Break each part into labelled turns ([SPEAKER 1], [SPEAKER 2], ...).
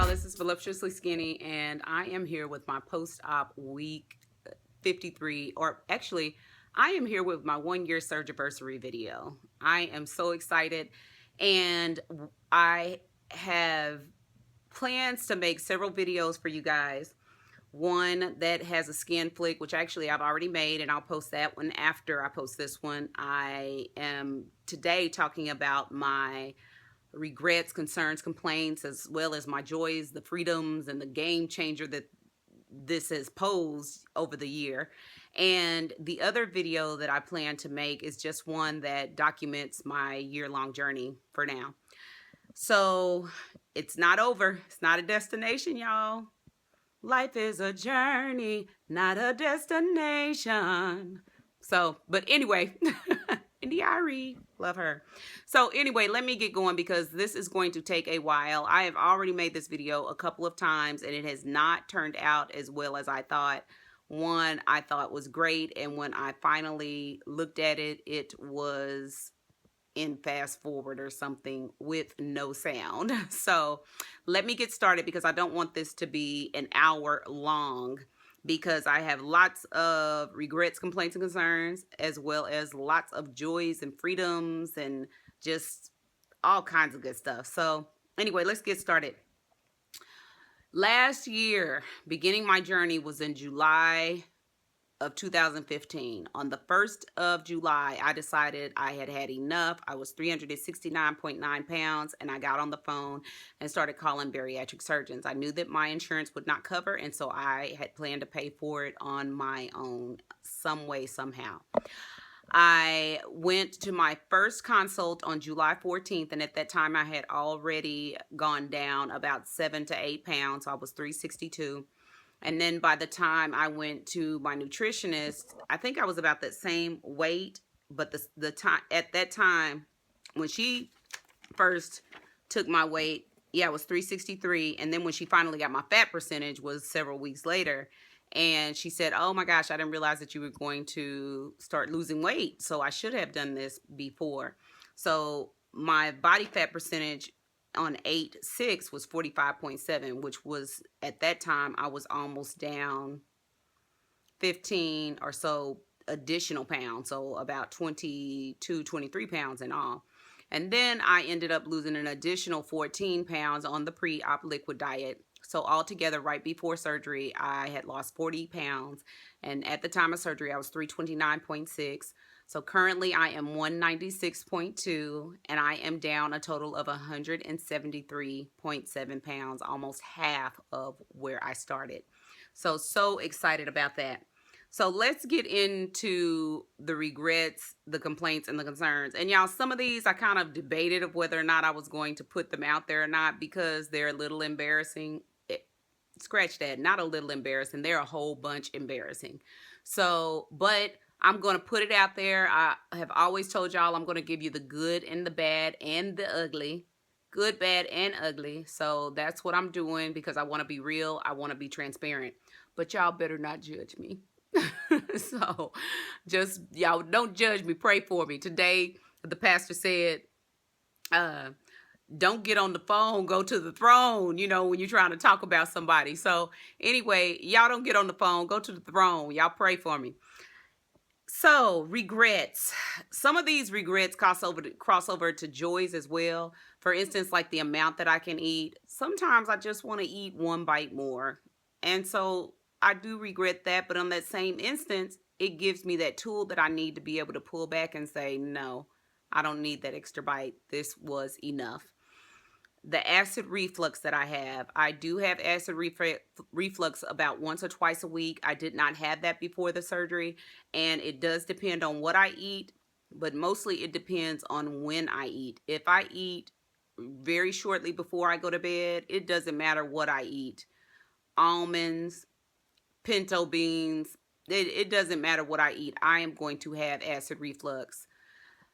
[SPEAKER 1] y'all, this is Voluptuously Skinny, and I am here with my post-op week 53, or actually, I am here with my 1-year Surgiversary video. I am so excited, and I have plans to make several videos for you guys. One that has a skin flick, which actually I've already made, and I'll post that one after I post this one. I am today talking about my regrets, concerns, complaints, as well as my joys, the freedoms, and the game changer that this has posed over the year. And the other video that I plan to make is just one that documents my year-long journey for now. So it's not over. It's not a destination, y'all. Life is a journey, not a destination. So, but anyway, India love her. So anyway, let me get going because this is going to take a while. I have already made this video a couple of times and it has not turned out as well as I thought. One I thought was great, and when I finally looked at it, it was in fast forward or something with no sound. So let me get started because I don't want this to be an hour long, because I have lots of regrets, complaints, and concerns, as well as lots of joys and freedoms and just all kinds of good stuff. So anyway, let's get started. Last year, beginning my journey was in July of 2015. On the 1st of July, I decided I had had enough. I was 369.9 pounds, and I got on the phone and started calling bariatric surgeons. I knew that my insurance would not cover, and so I had planned to pay for it on my own, some way, somehow. I went to my first consult on July 14th, and at that time I had already gone down about 7 to 8 pounds. So I was 362. And then by the time I went to my nutritionist, I think I was about that same weight. But the time at that time, when she first took my weight, yeah, I was 363. And then when she finally got my fat percentage was several weeks later. And she said, oh my gosh, I didn't realize that you were going to start losing weight. So I should have done this before. So my body fat percentage on 8/6 was 45.7, which was, at that time, I was almost down 15 or so additional pounds. So about 22, 23 pounds in all. And then I ended up losing an additional 14 pounds on the pre-op liquid diet. So altogether, right before surgery, I had lost 40 pounds. And at the time of surgery, I was 329.6. So currently I am 196.2, and I am down a total of 173.7 pounds, almost half of where I started. So excited about that. So let's get into the regrets, the complaints, and the concerns. And y'all, some of these I kind of debated of whether or not I was going to put them out there or not, because they're a little embarrassing. Scratch that, not a little embarrassing. They're a whole bunch embarrassing. So, but I'm going to put it out there. I have always told y'all I'm going to give you the good and the bad and the ugly. Good, bad, and ugly. So that's what I'm doing because I want to be real. I want to be transparent. But y'all better not judge me. So just, y'all don't judge me. Pray for me. Today, the pastor said, don't get on the phone, go to the throne, you know, when you're trying to talk about somebody. So anyway, y'all don't get on the phone, go to the throne. Y'all pray for me. So regrets. Some of these regrets cross over to joys as well. For instance, like the amount that I can eat. Sometimes I just want to eat one bite more. And so I do regret that. But on that same instance, it gives me that tool that I need to be able to pull back and say, no, I don't need that extra bite. This was enough. The acid reflux that I do have acid reflux about once or twice a week. I did not have that before the surgery, and it does depend on what I eat, but mostly it depends on when I eat. If I eat very shortly before I go to bed, it doesn't matter what I eat. Almonds, pinto beans, it doesn't matter what I eat. I am going to have acid reflux.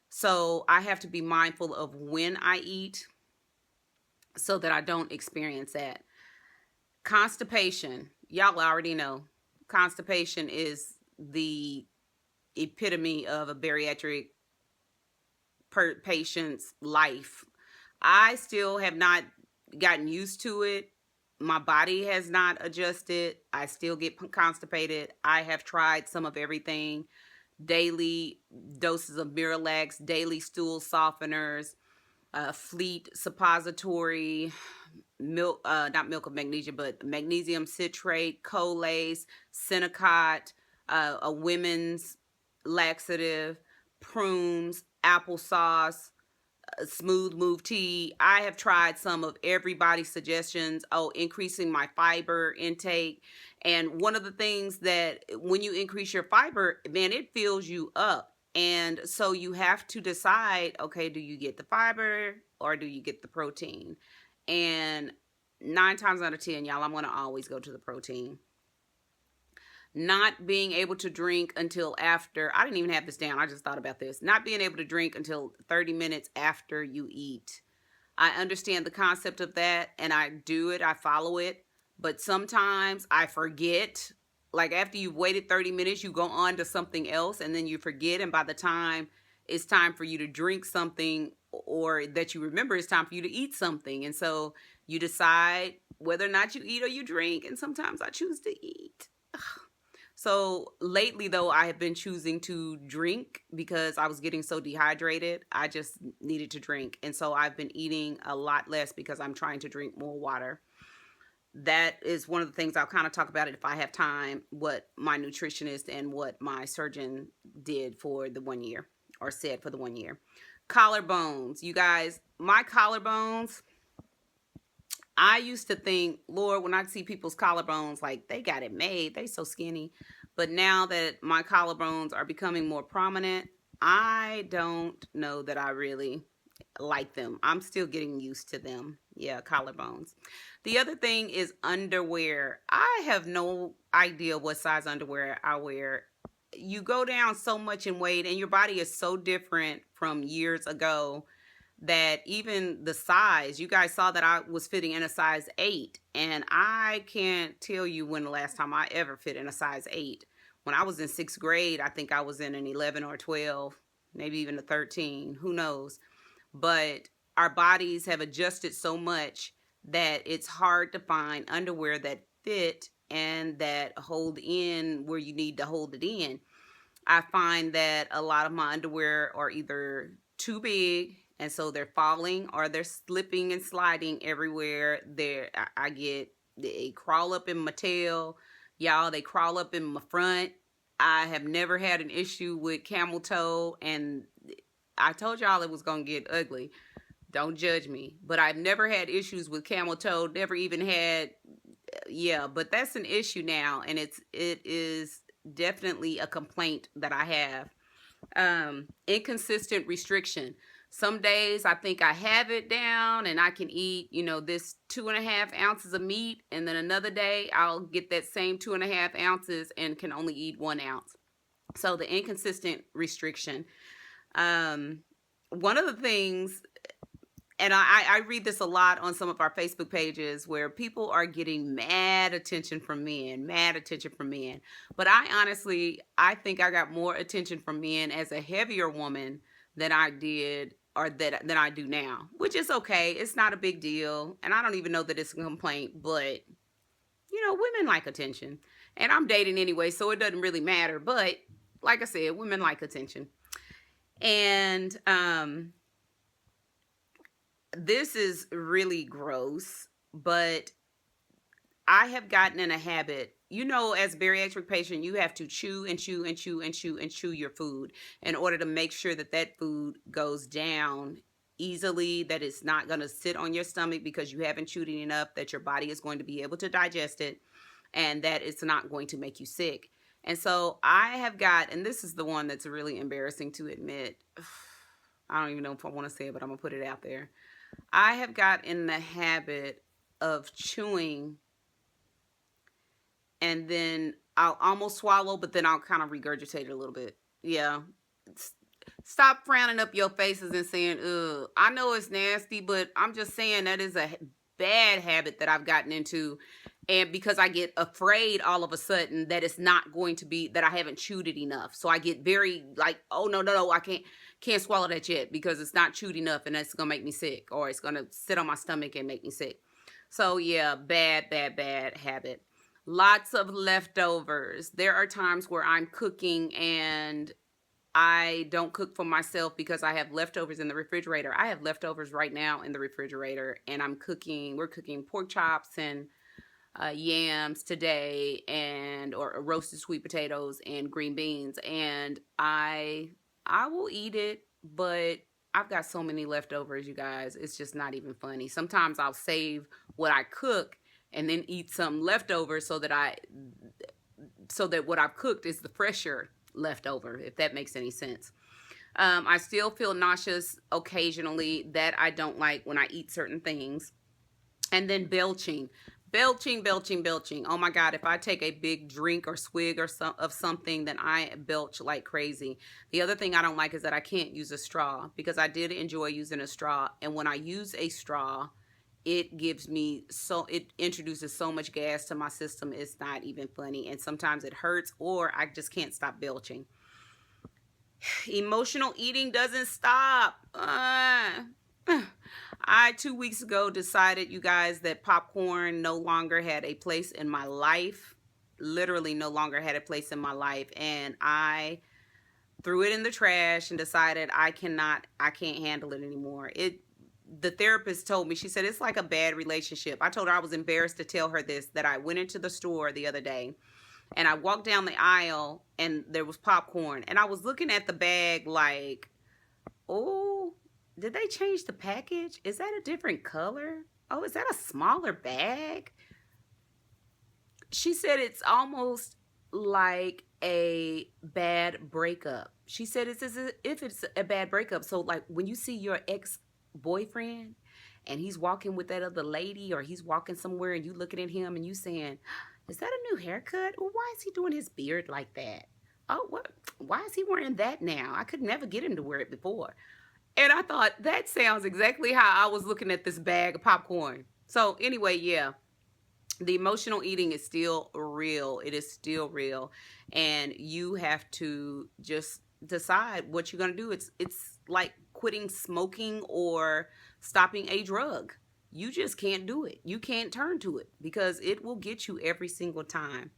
[SPEAKER 1] So I have to be mindful of when I eat, so that I don't experience that. Constipation. Y'all already know. Constipation is the epitome of a bariatric patient's life. I still have not gotten used to it. my body has not adjusted. I still get constipated. I have tried some of everything, daily doses of Miralax, daily stool softeners, Fleet suppository, milk, not milk of magnesia, but magnesium citrate, Colace, Senecot, a women's laxative, prunes, applesauce, smooth move tea. I have tried some of everybody's suggestions. Oh, increasing my fiber intake. And one of the things that when you increase your fiber, man, it fills you up. And so you have to decide, okay, do you get the fiber or do you get the protein? And 9 times out of 10, y'all, I'm going to always go to the protein. Not being able to drink until after, I didn't even have this down, I just thought about this. Not being able to drink until 30 minutes after you eat. I understand the concept of that, and I do it, I follow it, but sometimes I forget. Like after you've waited 30 minutes, you go on to something else, and then you forget, and by the time it's time for you to drink something, or that you remember it's time for you to eat something, and so you decide whether or not you eat or you drink, and sometimes I choose to eat. So lately, though, I have been choosing to drink because I was getting so dehydrated. I just needed to drink. And so I've been eating a lot less because I'm trying to drink more water. That is one of the things I'll kind of talk about it if I have time, what my nutritionist and what my surgeon did for the 1 year, or said for the 1 year. Collarbones. You guys, my collarbones, I used to think, Lord, when I see people's collarbones, like they got it made, they so skinny. But now that my collarbones are becoming more prominent, I don't know that I really like them. I'm still getting used to them. Yeah, collarbones. The other thing is underwear. I have no idea what size underwear I wear. You go down so much in weight and your body is so different from years ago that even the size, you guys saw that I was fitting in a size 8, and I can't tell you when the last time I ever fit in a size 8. When I was in 6th grade, I think I was in an 11 or 12, maybe even a 13, who knows. But our bodies have adjusted so much that it's hard to find underwear that fit and that hold in where you need to hold it in. I find that a lot of my underwear are either too big, and so they're falling, or they're slipping and sliding everywhere. They crawl up in my tail. Y'all, they crawl up in my front. I have never had an issue with camel toe, and I told y'all it was going to get ugly. Don't judge me. But I've never had issues with camel toe, never even had, but that's an issue now, and it is definitely a complaint that I have. Inconsistent restriction. Some days I think I have it down and I can eat, this 2.5 ounces of meat. And then another day I'll get that same 2.5 ounces and can only eat 1 ounce. So the inconsistent restriction. One of the things, and I read this a lot on some of our Facebook pages, where people are getting mad attention from men. But I think I got more attention from men as a heavier woman than I did, or than I do now, which is okay. It's not a big deal. And I don't even know that it's a complaint, but women like attention, and I'm dating anyway, so it doesn't really matter. But like I said, women like attention. And, this is really gross, but I have gotten in a habit. As a bariatric patient, you have to chew and chew and chew and chew and chew your food in order to make sure that that food goes down easily, that it's not going to sit on your stomach because you haven't chewed it enough, that your body is going to be able to digest it, and that it's not going to make you sick. And so I have and this is the one that's really embarrassing to admit. I don't even know if I want to say it, but I'm going to put it out there. I have got in the habit of chewing, and then I'll almost swallow, but then I'll kind of regurgitate it a little bit. Yeah. Stop frowning up your faces and saying, ugh. I know it's nasty, but I'm just saying that is a bad habit that I've gotten into. And because I get afraid all of a sudden that it's not going to be, that I haven't chewed it enough. So I get very like, oh, no, I can't swallow that yet because it's not chewed enough, and that's going to make me sick, or it's going to sit on my stomach and make me sick. So yeah, bad, bad, bad habit. Lots of leftovers. There are times where I'm cooking and I don't cook for myself because I have leftovers in the refrigerator. I have leftovers right now in the refrigerator, and we're cooking pork chops and yams today, and or roasted sweet potatoes and green beans, and I will eat it, but I've got so many leftovers, you guys. It's just not even funny. Sometimes I'll save what I cook and then eat some leftovers so that what I've cooked is the fresher leftover, if that makes any sense. I still feel nauseous occasionally. That I don't like when I eat certain things. And then belching. Belching, belching, belching. Oh my God, if I take a big drink or swig of something, then I belch like crazy. The other thing I don't like is that I can't use a straw, because I did enjoy using a straw. And when I use a straw, it introduces so much gas to my system. It's not even funny. And sometimes it hurts, or I just can't stop belching. Emotional eating doesn't stop. I 2 weeks ago decided, you guys, that popcorn no longer had a place in my life. Literally no longer had a place in my life. And I threw it in the trash and decided I can't handle it anymore. The therapist told me, she said, it's like a bad relationship. I told her I was embarrassed to tell her this, that I went into the store the other day and I walked down the aisle and there was popcorn, and I was looking at the bag like, oh, did they change the package? Is that a different color? Oh, is that a smaller bag? She said it's almost like a bad breakup. She said it's as if it's a bad breakup. So like when you see your ex-boyfriend and he's walking with that other lady, or he's walking somewhere and you looking at him and you saying, is that a new haircut? Or why is he doing his beard like that? Oh, what? Why is he wearing that now? I could never get him to wear it before. And I thought, that sounds exactly how I was looking at this bag of popcorn. So anyway, yeah, the emotional eating is still real. It is still real. And you have to just decide what you're going to do. It's like quitting smoking or stopping a drug. You just can't do it. You can't turn to it, because it will get you every single time.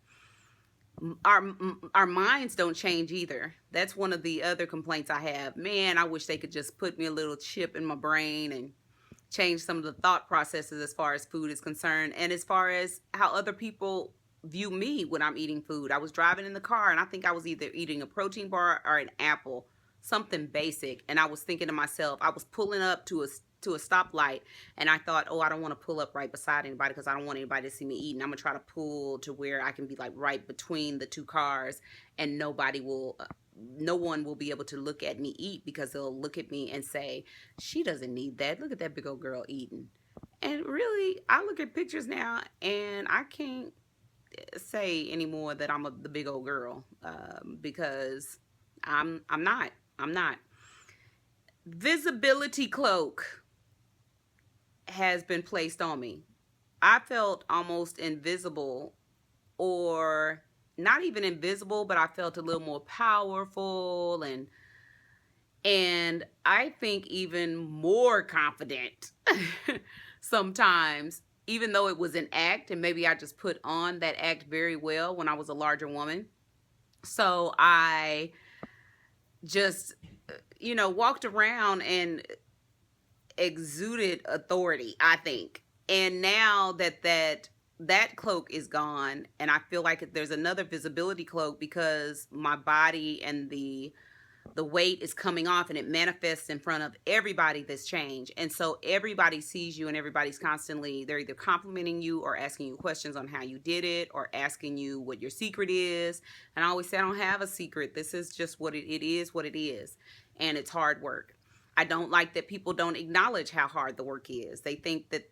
[SPEAKER 1] Our minds don't change either. That's one of the other complaints I have. Man, I wish they could just put me a little chip in my brain and change some of the thought processes as far as food is concerned, and as far as how other people view me when I'm eating food. I was driving in the car and I think I was either eating a protein bar or an apple, something basic, and I was thinking to myself, I was pulling up to a stoplight, and I thought, oh, I don't want to pull up right beside anybody because I don't want anybody to see me eating. I'm gonna try to pull to where I can be like right between the two cars, and no one will be able to look at me eat, because they'll look at me and say, she doesn't need that. Look at that big old girl eating. And really, I look at pictures now and I can't say anymore that the big old girl, because I'm not. I'm not. Visibility cloak has been placed on me. I felt almost invisible, or not even invisible, but I felt a little more powerful, and I think even more confident sometimes, even though it was an act, and maybe I just put on that act very well when I was a larger woman. So I just, walked around and exuded authority, I think. And now that cloak is gone, and I feel like there's another visibility cloak, because my body and the weight is coming off, and it manifests in front of everybody, this change. And so everybody sees you, and everybody's constantly, they're either complimenting you or asking you questions on how you did it, or asking you what your secret is. And I always say, I don't have a secret. This is just what it is, what it is. And it's hard work. I don't like that people don't acknowledge how hard the work is. They think that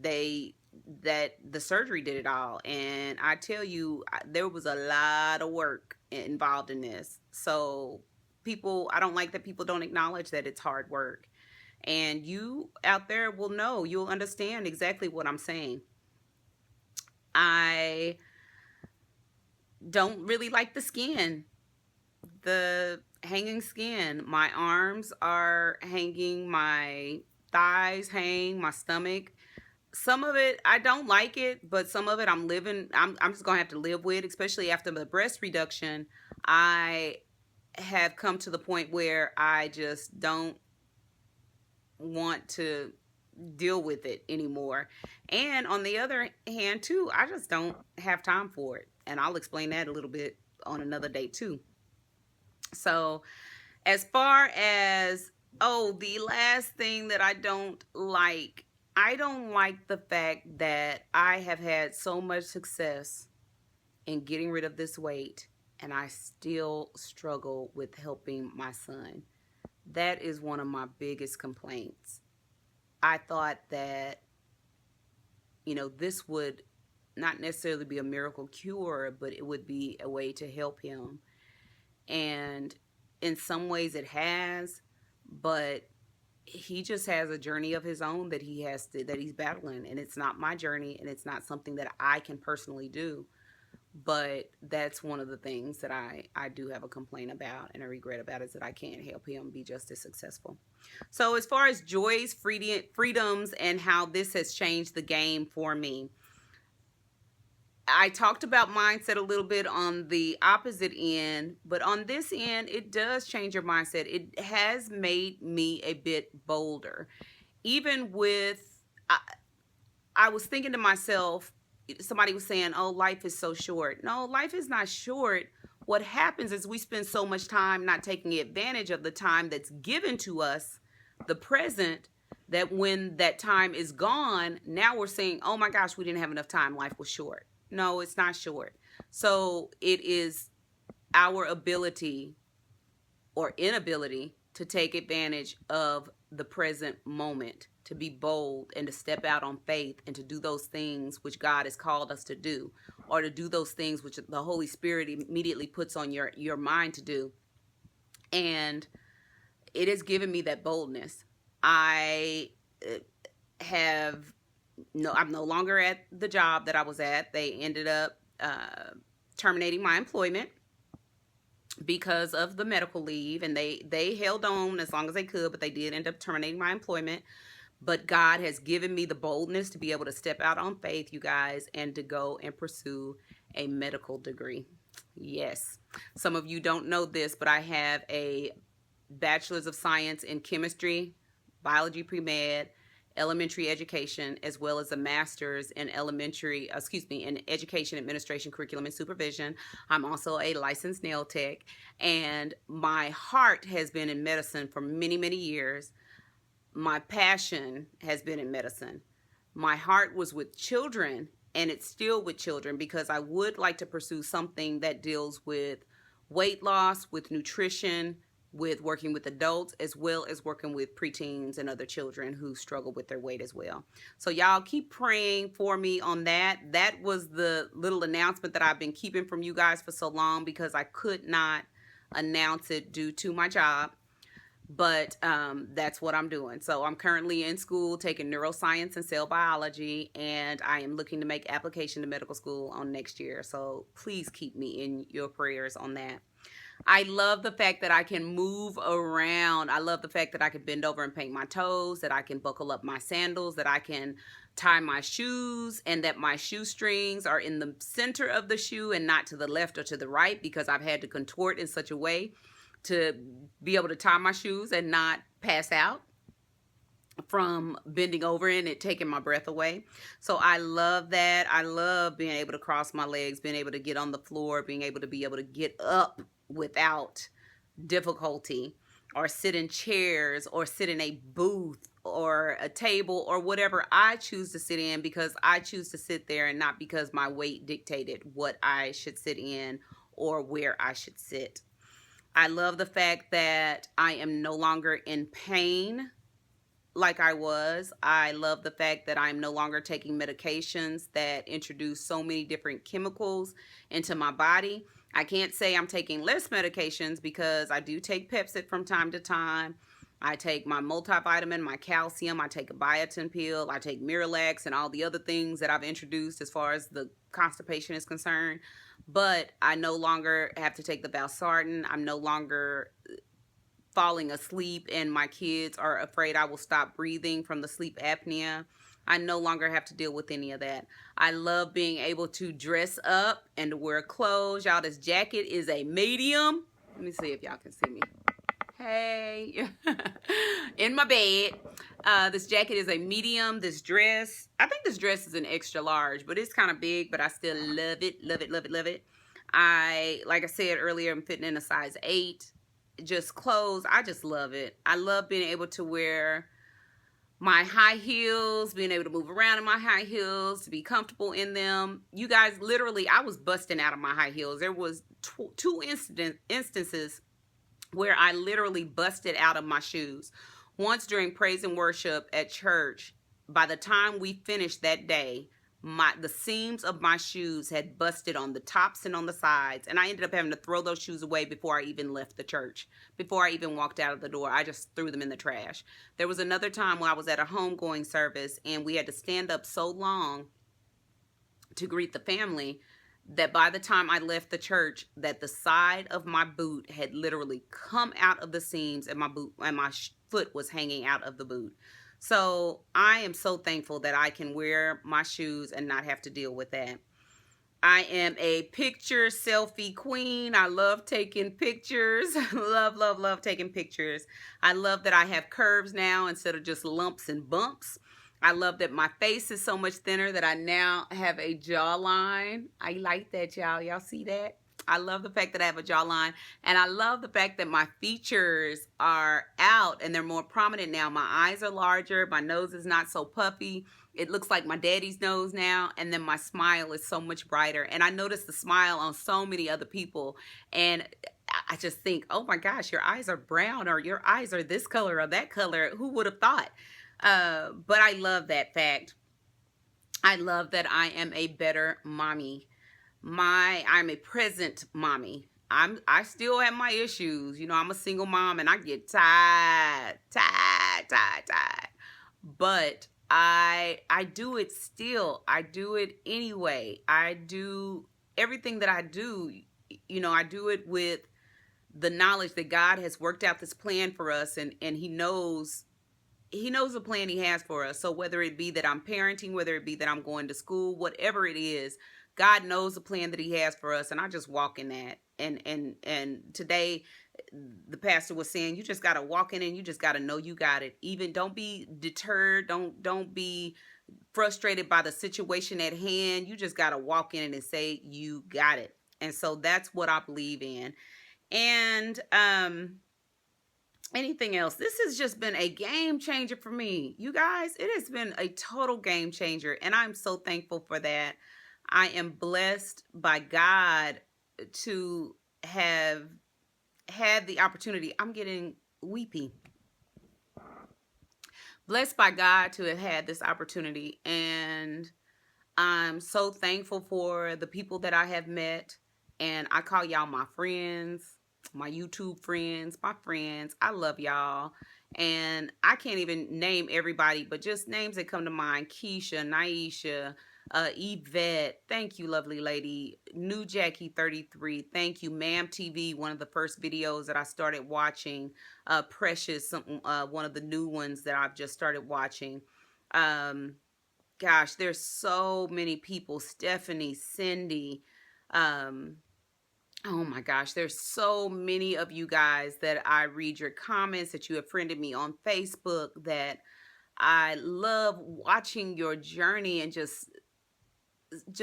[SPEAKER 1] the surgery did it all. And I tell you, there was a lot of work involved in this. So I don't like that people don't acknowledge that it's hard work. And you out there will know, you'll understand exactly what I'm saying. I don't really like the skin, the hanging skin. My arms are hanging, my thighs hang, my stomach. Some of it I don't like it, but some of it I'm just gonna have to live with, especially after the breast reduction. I have come to the point where I just don't want to deal with it anymore. And on the other hand, too, I just don't have time for it. And I'll explain that a little bit on another day, too. So, as far as, oh, the last thing that I don't like the fact that I have had so much success in getting rid of this weight and I still struggle with helping my son. That is one of my biggest complaints. I thought that, this would not necessarily be a miracle cure, but it would be a way to help him. And in some ways it has, but he just has a journey of his own that he's battling, and it's not my journey, and it's not something that I can personally do. But that's one of the things that I do have a complaint about and a regret about, is that I can't help him be just as successful. So as far as joys, freedoms, and how this has changed the game for me, I talked about mindset a little bit on the opposite end, but on this end, it does change your mindset. It has made me a bit bolder. Even with, I was thinking to myself, somebody was saying, oh, life is so short. No, life is not short. What happens is we spend so much time not taking advantage of the time that's given to us, the present, that when that time is gone, now we're saying, oh my gosh, we didn't have enough time. Life was short. No, it's not short. So it is our ability or inability to take advantage of the present moment, to be bold and to step out on faith and to do those things which God has called us to do, or to do those things which the Holy Spirit immediately puts on your mind to do. And it has given me that boldness. I have no, I'm no longer at the job that I was at. They ended up terminating my employment because of the medical leave, and they held on as long as they could, but they did end up terminating my employment. But God has given me the boldness to be able to step out on faith, you guys, and to go and pursue a medical degree. Yes. Some of you don't know this, but I have a bachelor's of science in chemistry, biology pre-med, elementary education, as well as a master's in in education administration, curriculum, and supervision. I'm also a licensed nail tech, and my heart has been in medicine for many, many years. My passion has been in medicine. My heart was with children, and it's still with children, because I would like to pursue something that deals with weight loss, with nutrition, with working with adults, as well as working with preteens and other children who struggle with their weight as well. So y'all keep praying for me on that. That was the little announcement that I've been keeping from you guys for so long, because I could not announce it due to my job. But that's what I'm doing. So I'm currently in school taking neuroscience and cell biology, and I am looking to make application to medical school on next year. So please keep me in your prayers on that. I love the fact that I can move around. I love the fact that I can bend over and paint my toes, that I can buckle up my sandals, that I can tie my shoes, and that my shoestrings are in the center of the shoe and not to the left or to the right, because I've had to contort in such a way to be able to tie my shoes and not pass out from bending over and it taking my breath away. So I love that. I love being able to cross my legs, being able to get on the floor, being able to get up without difficulty, or sit in chairs, or sit in a booth or a table, or whatever I choose to sit in, because I choose to sit there and not because my weight dictated what I should sit in or where I should sit. I love the fact that I am no longer in pain like I was. I love the fact that I'm no longer taking medications that introduce so many different chemicals into my body. I can't say I'm taking less medications, because I do take Pepcid from time to time. I take my multivitamin, my calcium, I take a biotin pill, I take Miralax, and all the other things that I've introduced as far as the constipation is concerned. But I no longer have to take the Valsartan. I'm no longer falling asleep, and my kids are afraid I will stop breathing from the sleep apnea. I no longer have to deal with any of that. I love being able to dress up and to wear clothes. Y'all, this jacket is a medium. Let me see if y'all can see me. Hey, in my bed. This jacket is a medium. This dress, I think this dress is an extra large, but it's kind of big, but I still love it, love it, love it, love it. Like I said earlier, I'm fitting in a size 8. Just clothes, I just love it. I love being able to wear my high heels, being able to move around in my high heels, to be comfortable in them. You guys, literally, I was busting out of my high heels. There was two instances where I literally busted out of my shoes. Once during praise and worship at church, by the time we finished that day, the seams of my shoes had busted on the tops and on the sides, and I ended up having to throw those shoes away before I even left the church. Before I even walked out of the door, I just threw them in the trash. There was another time when I was at a homegoing service, and we had to stand up so long to greet the family that by the time I left the church, that the side of my boot had literally come out of the seams, and my foot was hanging out of the boot. So I am so thankful that I can wear my shoes and not have to deal with that. I am a picture selfie queen. I love taking pictures. love, love, love taking pictures. I love that I have curves now instead of just lumps and bumps. I love that my face is so much thinner that I now have a jawline. I like that, y'all. Y'all see that? I love the fact that I have a jawline, and I love the fact that my features are out and they're more prominent now. My eyes are larger. My nose is not so puffy. It looks like my daddy's nose now, and then my smile is so much brighter. And I notice the smile on so many other people, and I just think, oh my gosh, your eyes are brown, or your eyes are this color or that color. Who would have thought? But I love that fact. I love that I am a better mommy. I'm a present mommy. I still have my issues. You know, I'm a single mom and I get tired. But I do it still. I do it anyway. I do everything that I do. You know, I do it with the knowledge that God has worked out this plan for us, and He knows the plan He has for us. So whether it be that I'm parenting, whether it be that I'm going to school, whatever it is, God knows the plan that He has for us, and I just walk in that. And today, the pastor was saying, you just got to walk in and you just got to know you got it. Even don't be deterred. Don't be frustrated by the situation at hand. You just got to walk in and say you got it. And so that's what I believe in. And anything else? This has just been a game changer for me. You guys, it has been a total game changer, and I'm so thankful for that. I am blessed by God to have had the opportunity. I'm getting weepy. Blessed by God to have had this opportunity, and I'm so thankful for the people that I have met, and I call y'all my friends, my YouTube friends, my friends. I love y'all, and I can't even name everybody, but just names that come to mind: Keisha, Naisha, Yvette, thank you, lovely lady. New Jackie 33, thank you. Ma'am TV, one of the first videos that I started watching. Precious, one of the new ones that I've just started watching. Gosh, there's so many people. Stephanie, Cindy, oh my gosh, there's so many of you guys that I read your comments, that you have friended me on Facebook, that I love watching your journey and just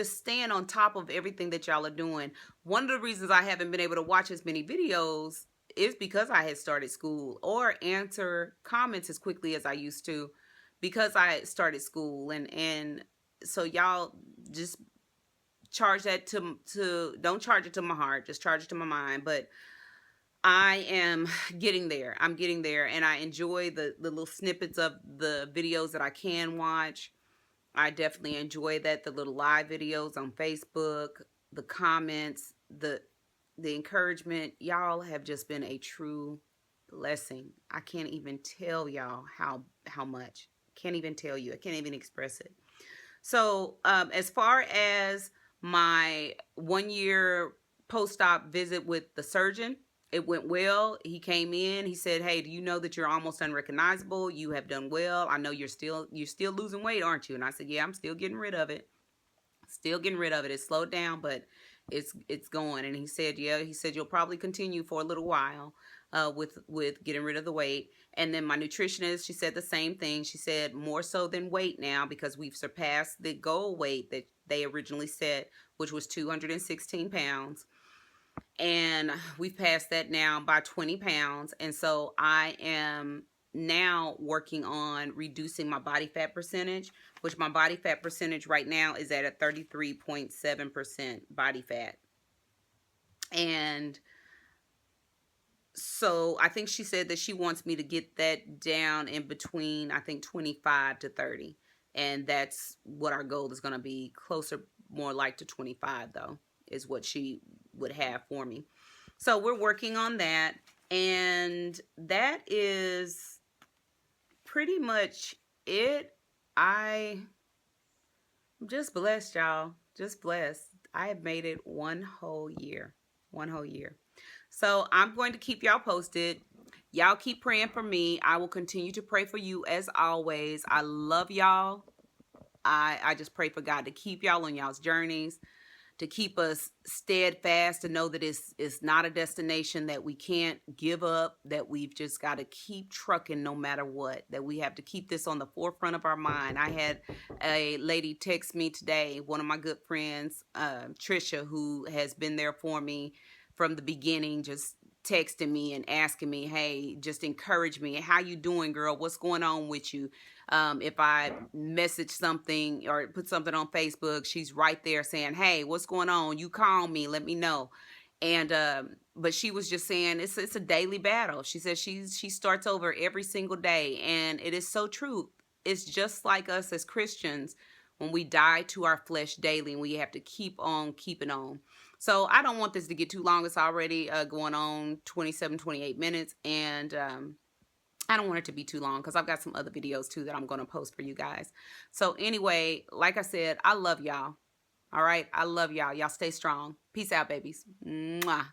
[SPEAKER 1] staying on top of everything that y'all are doing. One of the reasons I haven't been able to watch as many videos is because I had started school, or answer comments as quickly as I used to, because I started school. And so y'all just charge that to don't charge it to my heart, just charge it to my mind. But I am getting there. I'm getting there, and I enjoy the little snippets of the videos that I can watch. I definitely enjoy that. The little live videos on Facebook, the comments, the encouragement. Y'all have just been a true blessing. I can't even tell y'all how much. Can't even tell you. I can't even express it. So as far as my 1-year post-op visit with the surgeon, It went well. He came in. He said, "Hey, do you know that you're almost unrecognizable? You have done well. I know you're still losing weight, aren't you?" And I said, "Yeah, I'm still getting rid of it. Still getting rid of it. It's slowed down, but it's going." And he said, "Yeah." He said, "You'll probably continue for a little while with getting rid of the weight." And then my nutritionist, she said the same thing. She said more so than weight now, because we've surpassed the goal weight that they originally set, which was 216 pounds, and we've passed that now by 20 pounds. And so I am now working on reducing my body fat percentage, which my body fat percentage right now is at a 33.7% body fat. And so I think she said that she wants me to get that down in between, I think, 25 to 30. And that's what our goal is going to be, closer, more like to 25, though, is what she would have for me. So we're working on that. And that is pretty much it. I'm just blessed, y'all. Just blessed. I have made it one whole year. One whole year. So I'm going to keep y'all posted. Y'all keep praying for me. I will continue to pray for you as always. I love y'all. I just pray for God to keep y'all on y'all's journeys, to keep us steadfast, to know that it's not a destination, that we can't give up, that we've just got to keep trucking no matter what, that we have to keep this on the forefront of our mind. I had a lady text me today, one of my good friends, Trisha, who has been there for me from the beginning, just texting me and asking me, "Hey, just encourage me. How you doing, girl? What's going on with you?" If I message something or put something on Facebook, she's right there saying, "Hey, what's going on? You call me, let me know." And but she was just saying it's a daily battle. She says she starts over every single day, and it is so true. It's just like us as Christians when we die to our flesh daily, and we have to keep on keeping on. So I don't want this to get too long. It's already going on 27, 28 minutes, and I don't want it to be too long because I've got some other videos too that I'm going to post for you guys. So anyway, like I said, I love y'all. All right. I love y'all. Y'all stay strong. Peace out, babies. Mwah.